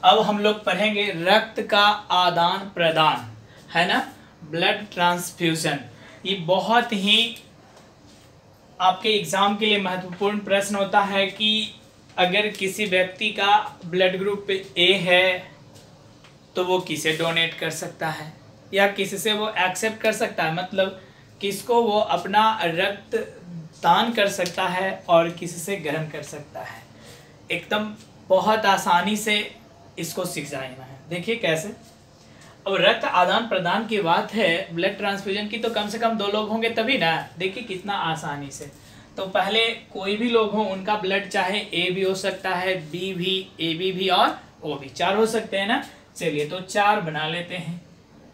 अब हम लोग पढ़ेंगे रक्त का आदान प्रदान, है ना, ब्लड ट्रांसफ्यूजन। ये बहुत ही आपके एग्जाम के लिए महत्वपूर्ण प्रश्न होता है कि अगर किसी व्यक्ति का ब्लड ग्रुप ए है तो वो किसे डोनेट कर सकता है या किससे वो एक्सेप्ट कर सकता है, मतलब किसको वो अपना रक्त दान कर सकता है और किससे ग्रहण कर सकता है। एकदम बहुत आसानी से इसको सीख जाना है। देखिए कैसे। अब रक्त आदान प्रदान की बात है, ब्लड ट्रांसफ्यूजन की, तो कम से कम 2 लोग होंगे तभी ना। देखिए कितना आसानी से। तो पहले कोई भी लोग हो उनका ब्लड चाहे ए भी हो सकता है, बी भी, ए बी भी और ओ भी, 4 हो सकते हैं ना। चलिए तो 4 बना लेते हैं,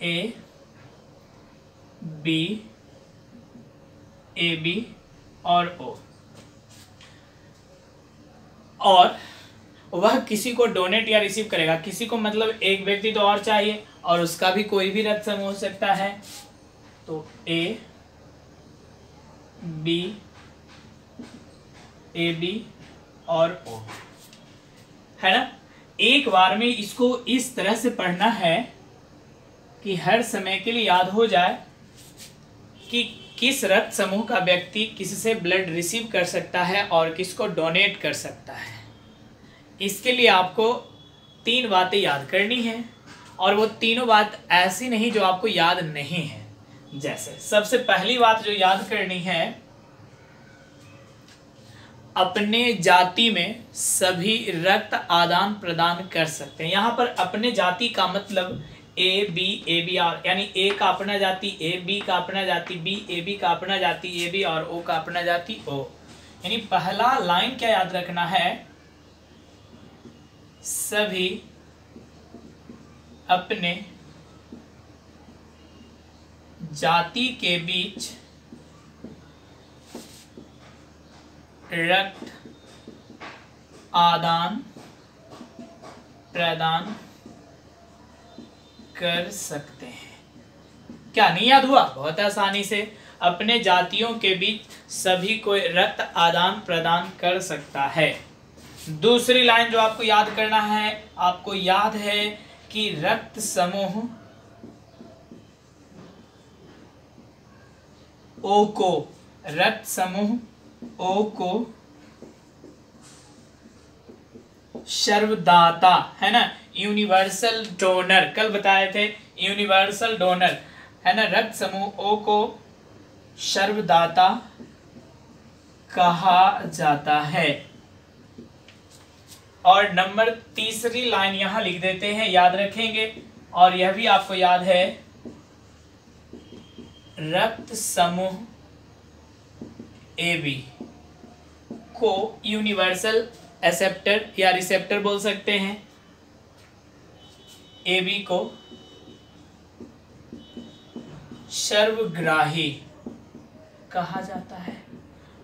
ए बी और ओ। और वह किसी को डोनेट या रिसीव करेगा, किसी को मतलब एक व्यक्ति तो और चाहिए और उसका भी कोई भी रक्त समूह हो सकता है। तो ए बी और ओ, है ना। एक बार में इसको इस तरह से पढ़ना है कि हर समय के लिए याद हो जाए कि किस रक्त समूह का व्यक्ति किससे ब्लड रिसीव कर सकता है और किसको डोनेट कर सकता है। इसके लिए आपको 3 बातें याद करनी है और वो तीनों बात ऐसी नहीं जो आपको याद नहीं है। जैसे सबसे पहली बात जो याद करनी है, अपने जाति में सभी रक्त आदान प्रदान कर सकते हैं। यहाँ पर अपने जाति का मतलब ए बी आर, यानी ए का अपना जाति ए, बी का अपना जाति बी, ए बी का अपना जाति ए बी और ओ का अपना जाति ओ। यानी पहला लाइन क्या याद रखना है, सभी अपने जाति के बीच रक्त आदान प्रदान कर सकते हैं। क्या नहीं याद हुआ? बहुत आसानी से अपने जातियों के बीच सभी को रक्त आदान प्रदान कर सकता है। दूसरी लाइन जो आपको याद करना है, आपको याद है कि रक्त समूह ओ को, रक्त समूह ओ को सर्वदाता, है ना, यूनिवर्सल डोनर, कल बताए थे यूनिवर्सल डोनर, है ना, रक्त समूह ओ को सर्वदाता कहा जाता है। और नंबर तीसरी लाइन यहां लिख देते हैं, याद रखेंगे। और यह भी आपको याद है, रक्त समूह ए बी को यूनिवर्सल एक्सेप्टर या रिसेप्टर बोल सकते हैं, ए बी को सर्वग्राही कहा जाता है।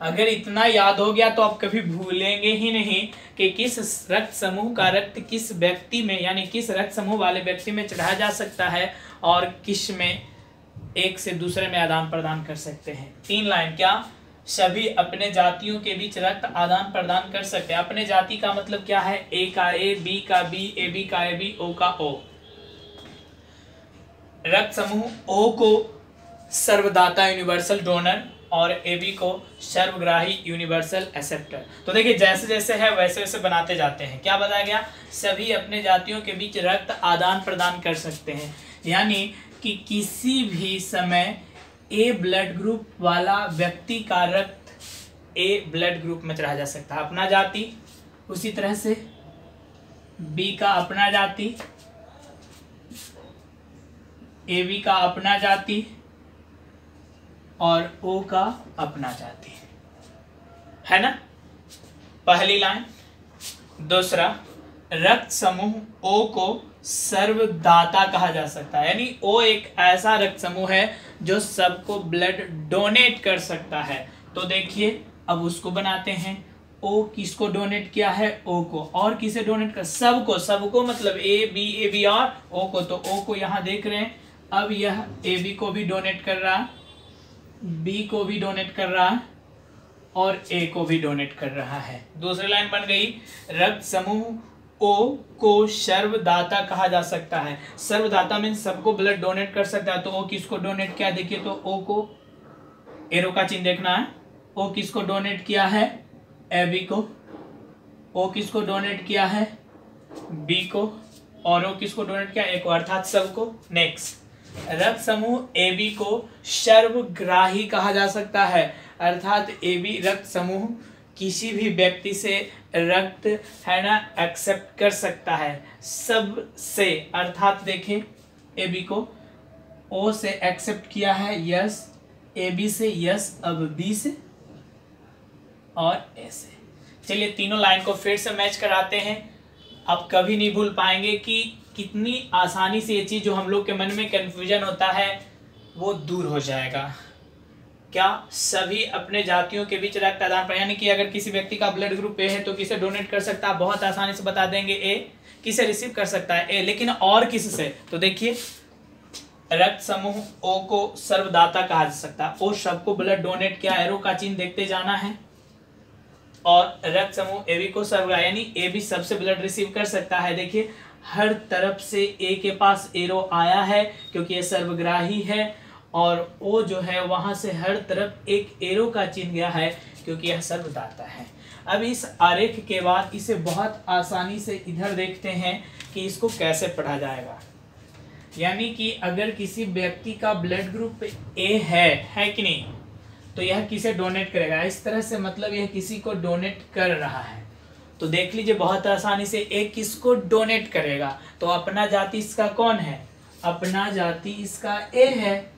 अगर इतना याद हो गया तो आप कभी भूलेंगे ही नहीं कि किस रक्त समूह का रक्त किस व्यक्ति में, यानी किस रक्त समूह वाले व्यक्ति में चढ़ाया जा सकता है और किस में एक से दूसरे में आदान प्रदान कर सकते हैं। 3 लाइन क्या, सभी अपने जातियों के बीच रक्त आदान प्रदान कर सकते हैं। अपने जाति का मतलब क्या है, ए का ए, बी का बी, ए बी का ए बी, ओ का ओ। रक्त समूह ओ को सर्वदाता यूनिवर्सल डोनर और ए बी को सर्वग्राही यूनिवर्सल एक्सेप्टर। तो देखिए जैसे जैसे है वैसे वैसे बनाते जाते हैं। क्या बताया गया, सभी अपने जातियों के बीच रक्त आदान प्रदान कर सकते हैं, यानी कि किसी भी समय ए ब्लड ग्रुप वाला व्यक्ति का रक्त ए ब्लड ग्रुप में चढ़ाया जा सकता है, अपना जाति, उसी तरह से बी का अपना जाति, ए बी का अपना जाति और ओ का अपना जाति, है ना, पहली लाइन। दूसरा, रक्त समूह ओ को सर्वदाता कहा जा सकता है, यानी ओ एक ऐसा रक्त समूह है जो सबको ब्लड डोनेट कर सकता है। तो देखिए अब उसको बनाते हैं, ओ किसको डोनेट किया है, ओ को, और किसे डोनेट कर, सबको, सबको मतलब ए बी और ओ को। तो ओ को यहाँ देख रहे हैं, अब यह ए बी को भी डोनेट कर रहा, बी को भी डोनेट कर रहा और ए को भी डोनेट कर रहा है। दूसरी लाइन बन गई, रक्त समूह ओ को सर्वदाता कहा जा सकता है। सर्वदाता मीन्स सबको ब्लड डोनेट कर सकता है। तो ओ किसको डोनेट किया, देखिए तो ओ को एरो का चिन्ह देखना है। ओ किसको डोनेट किया है, ए बी को। ओ किसको डोनेट किया है, बी को। और ओ किसको डोनेट किया, ए को, अर्थात सबको। नेक्स्ट, रक्त समूह ए बी को सर्वग्राही कहा जा सकता है, अर्थात ए बी रक्त समूह किसी भी व्यक्ति से रक्त है ना एक्सेप्ट कर सकता है, सब से। अर्थात देखें ए बी को ओ से एक्सेप्ट किया है, यस। ए बी से यस, अब बी से और ए से। चलिए तीनों लाइन को फिर से मैच कराते हैं। अब कभी नहीं भूल पाएंगे कि कितनी आसानी से ये चीज़ जो हम लोग के मन में कन्फ्यूजन होता है वो दूर हो जाएगा। क्या सभी अपने जातियों के बीच रक्त आदान प्रदान, यानी कि अगर किसी व्यक्ति का ब्लड ग्रुप ए है तो किसे डोनेट कर सकता है, बहुत आसानी से बता देंगे, ए। किसे रिसीव कर सकता है, ए। लेकिन और किससे, तो देखिए रक्त समूह ओ को सर्वदाता कहा जा सकता है। ओ सबको ब्लड डोनेट किया, एरो का चिन्ह देखते जाना है। और रक्त समूह ए बी को सर्वग्राही, यानी ए बी सबसे ब्लड रिसीव कर सकता है। देखिए हर तरफ से ए के पास एरो आया है क्योंकि ये सर्वग्राही है, और ओ जो है वहां से हर तरफ एक एरो का चिन्ह गया है क्योंकि यह सर्वदाता है। अब इस आरेख के बाद इसे बहुत आसानी से इधर देखते हैं कि इसको कैसे पढ़ा जाएगा। यानी कि अगर किसी व्यक्ति का ब्लड ग्रुप ए है कि नहीं, तो यह किसे डोनेट करेगा, इस तरह से, मतलब यह किसी को डोनेट कर रहा है। तो देख लीजिए बहुत आसानी से, ए किसको डोनेट करेगा, तो अपना जाति इसका कौन है, अपना जाति इसका ए है,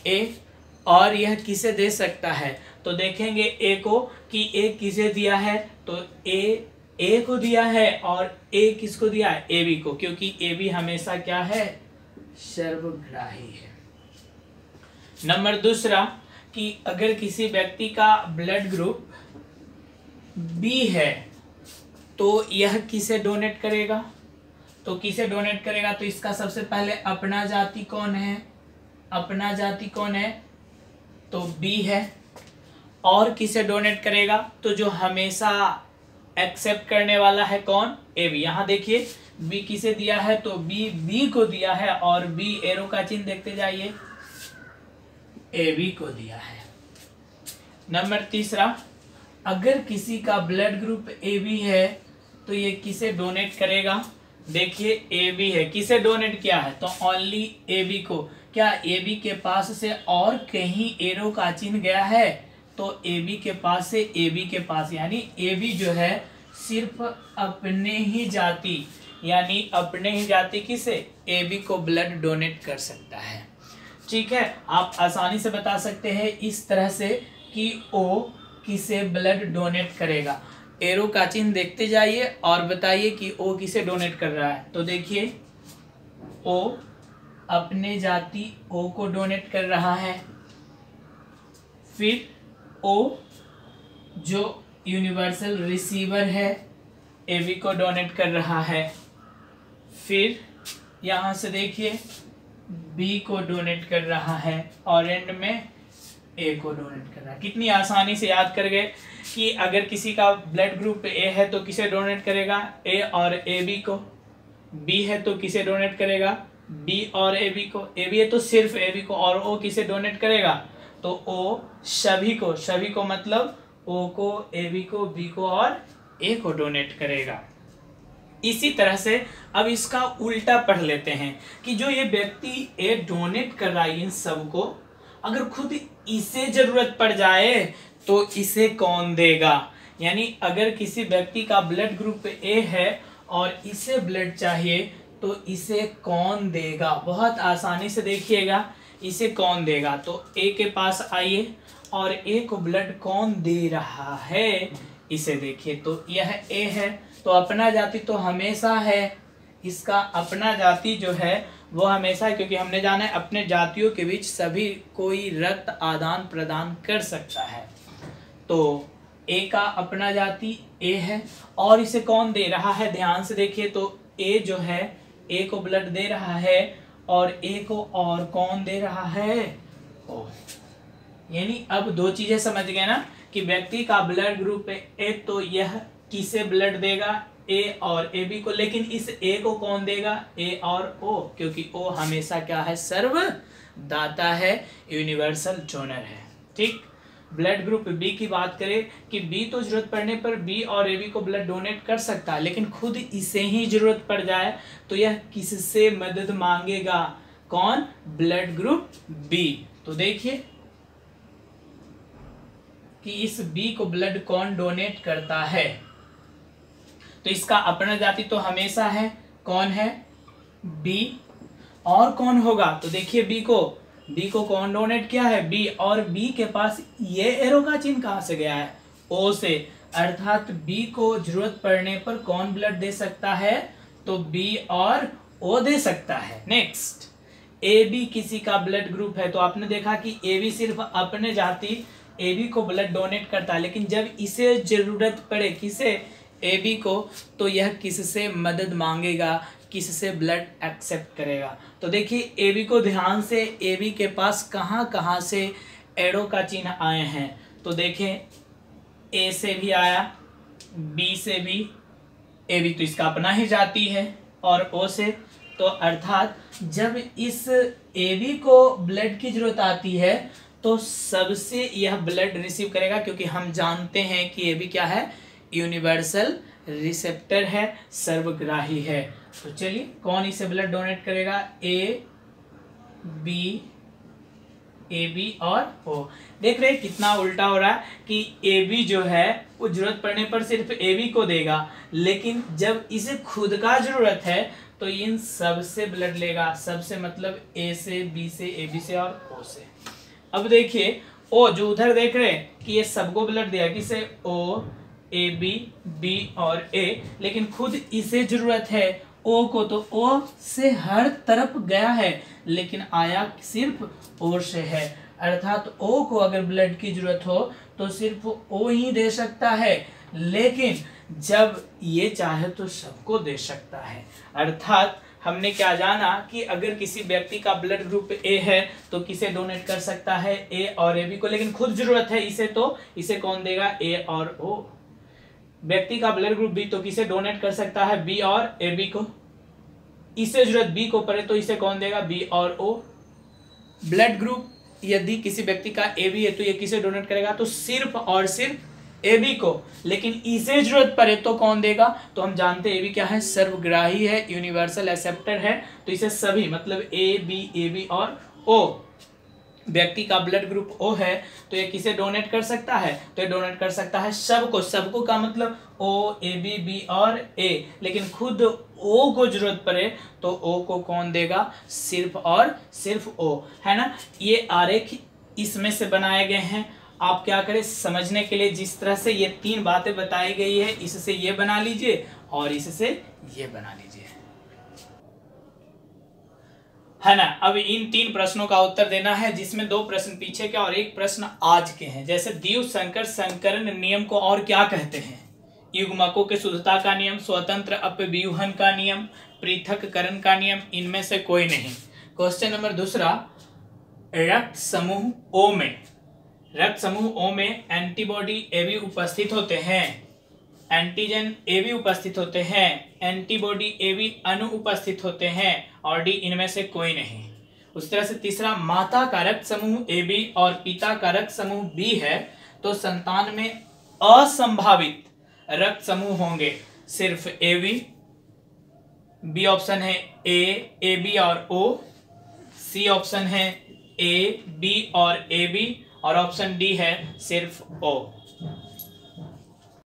ए। और यह किसे दे सकता है, तो देखेंगे ए को कि ए किसे दिया है, तो ए को दिया है, और ए किसको दिया है, ए बी को, क्योंकि ए बी हमेशा क्या है, सर्वग्राही है। नंबर दूसरा कि अगर किसी व्यक्ति का ब्लड ग्रुप बी है तो यह किसे डोनेट करेगा, तो किसे डोनेट करेगा, तो इसका सबसे पहले अपना जाति कौन है, अपना जाति कौन है, तो बी है। और किसे डोनेट करेगा, तो जो हमेशा एक्सेप्ट करने वाला है कौन, ए बी। यहाँ देखिए बी किसे दिया है, तो बी को दिया है, और बी एरो का चिन्ह देखते जाइए, ए बी को दिया है। नंबर तीसरा, अगर किसी का ब्लड ग्रुप ए बी है तो ये किसे डोनेट करेगा, देखिए ए बी है, किसे डोनेट किया है, तो ओनली ए बी को। क्या ए बी के पास से और कहीं एरो का चिन्ह गया है, तो ए बी के पास से ए बी के पास, यानी ए बी जो है सिर्फ अपने ही जाति, यानी अपने ही जाति किसे, ए बी को ब्लड डोनेट कर सकता है। ठीक है, आप आसानी से बता सकते हैं इस तरह से कि ओ किसे ब्लड डोनेट करेगा। एरो का चिन्ह देखते जाइए और बताइए कि ओ किसे डोनेट कर रहा है, तो देखिए ओ अपने जाति ओ को डोनेट कर रहा है। फिर ओ जो यूनिवर्सल रिसीवर है ए बी को डोनेट कर रहा है। फिर यहाँ से देखिए बी को डोनेट कर रहा है, और एंड में ए को डोनेट कर रहा है। कितनी आसानी से याद कर गए कि अगर किसी का ब्लड ग्रुप ए है तो किसे डोनेट करेगा, ए और ए बी को। बी है तो किसे डोनेट करेगा, बी और ए बी को। ए बी है तो सिर्फ ए बी को, और ओ किसे डोनेट करेगा, तो ओ सभी को, सभी को मतलब ओ को, ए बी को, बी को और ए को डोनेट करेगा। इसी तरह से अब इसका उल्टा पढ़ लेते हैं कि जो ये व्यक्ति ए डोनेट कर रहा है इन सबको, अगर खुद इसे जरूरत पड़ जाए तो इसे कौन देगा। यानी अगर किसी व्यक्ति का ब्लड ग्रुप ए है और इसे ब्लड चाहिए तो इसे कौन देगा, बहुत आसानी से देखिएगा इसे कौन देगा। तो ए के पास आइए और ए को ब्लड कौन दे रहा है इसे देखिए, तो यह ए है, तो अपना जाति तो हमेशा है, इसका अपना जाति जो है वो हमेशा है, क्योंकि हमने जाना है अपने जातियों के बीच सभी कोई रक्त आदान प्रदान कर सकता है। तो ए का अपना जाति ए है, और इसे कौन दे रहा है, ध्यान से देखिए, तो ए जो है ए को ब्लड दे रहा है, और ए को और कौन दे रहा है, ओ। यानी अब दो चीजें समझ गए ना कि व्यक्ति का ब्लड ग्रुप ए तो यह किसे ब्लड देगा, ए और ए बी को, लेकिन इस ए को कौन देगा, ए और ओ, क्योंकि ओ हमेशा क्या है, सर्वदाता है, यूनिवर्सल डोनर है। ठीक। ब्लड ग्रुप बी की बात करें कि बी तो जरूरत पड़ने पर बी और ए बी को ब्लड डोनेट कर सकता है, लेकिन खुद इसे ही जरूरत पड़ जाए तो यह किससे मदद मांगेगा, कौन, ब्लड ग्रुप बी। तो देखिए कि इस बी को ब्लड कौन डोनेट करता है, तो इसका अपना जाति तो हमेशा है, कौन है, बी। और कौन होगा, तो देखिए बी को कौन डोनेट किया है, बी, और बी के पास ये एरो का चिन्ह कहां से गया है, ओ से, अर्थात बी को जरूरत पड़ने पर कौन ब्लड दे सकता है, तो बी और ओ दे सकता है। नेक्स्ट, ए बी किसी का ब्लड ग्रुप है, तो आपने देखा कि ए बी सिर्फ अपने जाति ए बी को ब्लड डोनेट करता है, लेकिन जब इसे जरूरत पड़े, किसे, ए बी को, तो यह किससे मदद मांगेगा, किससे ब्लड एक्सेप्ट करेगा। तो देखिए ए बी को ध्यान से, ए बी के पास कहाँ कहाँ से एरो का चिन्ह आए हैं, तो देखें ए से भी आया, बी से भी, ए बी तो इसका अपना ही जाति है, और ओ से, तो अर्थात जब इस ए बी को ब्लड की जरूरत आती है तो सबसे यह ब्लड रिसीव करेगा, क्योंकि हम जानते हैं कि ए बी क्या है, यूनिवर्सल रिसेप्टर है, सर्वग्राही है। तो चलिए कौन इसे ब्लड डोनेट करेगा, ए बी और ओ। देख रहे हैं कितना उल्टा हो रहा है कि ए बी जो है वो जरूरत पड़ने पर सिर्फ ए बी को देगा, लेकिन जब इसे खुद का जरूरत है तो इन सब से ब्लड लेगा, सबसे मतलब ए से, बी से, ए बी से और ओ से। अब देखिए ओ जो उधर देख रहे हैं कि ये सबको ब्लड दिया, किसे, ओ, ए बी, बी और ए, लेकिन खुद इसे जरूरत है ओ को, तो ओ से हर तरफ गया है, लेकिन आया सिर्फ ओ से है, अर्थात ओ को अगर ब्लड की जरूरत हो तो सिर्फ ओ ही दे सकता है, लेकिन जब ये चाहे तो सबको दे सकता है। अर्थात हमने क्या जाना कि अगर किसी व्यक्ति का ब्लड ग्रुप ए है तो किसे डोनेट कर सकता है, ए और ए बी को, लेकिन खुद जरूरत है इसे, तो इसे कौन देगा, ए और ओ। व्यक्ति का ब्लड ग्रुप बी, तो किसे डोनेट कर सकता है, बी और ए बी को, इसे जरूरत बी को पड़े तो इसे कौन देगा, बी और ओ। ब्लड ग्रुप यदि किसी व्यक्ति का ए बी है तो ये किसे डोनेट करेगा, तो सिर्फ और सिर्फ ए बी को, लेकिन इसे जरूरत पड़े तो कौन देगा, तो हम जानते हैं ए बी क्या है, सर्वग्राही है, यूनिवर्सल एक्सेप्टर है, तो इसे सभी मतलब ए बी और ओ, व्यक्ति का ब्लड ग्रुप ओ है तो ये किसे डोनेट कर सकता है, तो ये डोनेट कर सकता है सबको का मतलब ओ, ए बी, बी और ए, लेकिन खुद ओ को जरूरत पड़े तो ओ को कौन देगा, सिर्फ और सिर्फ ओ, है ना। ये आरेख इसमें से बनाए गए हैं, आप क्या करें, समझने के लिए जिस तरह से ये तीन बातें बताई गई है, इससे ये बना लीजिए और इससे ये बना लीजिए, है ना। अब इन तीन प्रश्नों का उत्तर देना है, जिसमें दो प्रश्न पीछे के और एक प्रश्न आज के हैं। जैसे द्विव संकर संकरण नियम को और क्या कहते हैं, युग्मकों के शुद्धता का नियम, स्वतंत्र अपव्यूहन का नियम, पृथक्करण का नियम, इनमें से कोई नहीं। क्वेश्चन नंबर दूसरा, रक्त समूह ओ में एंटीबॉडी ए बी उपस्थित होते हैं, एंटीजन ए बी उपस्थित होते हैं, एंटीबॉडी ए बी अनुपस्थित होते हैं, और डी इनमें से कोई नहीं। उस तरह से तीसरा, माता का रक्त समूह ए बी और पिता का रक्त समूह बी है तो संतान में असंभावित रक्त समूह होंगे सिर्फ ए बी ऑप्शन है, ए बी और ओ, सी ऑप्शन है ए बी और ए बी, और ऑप्शन डी है सिर्फ ओ।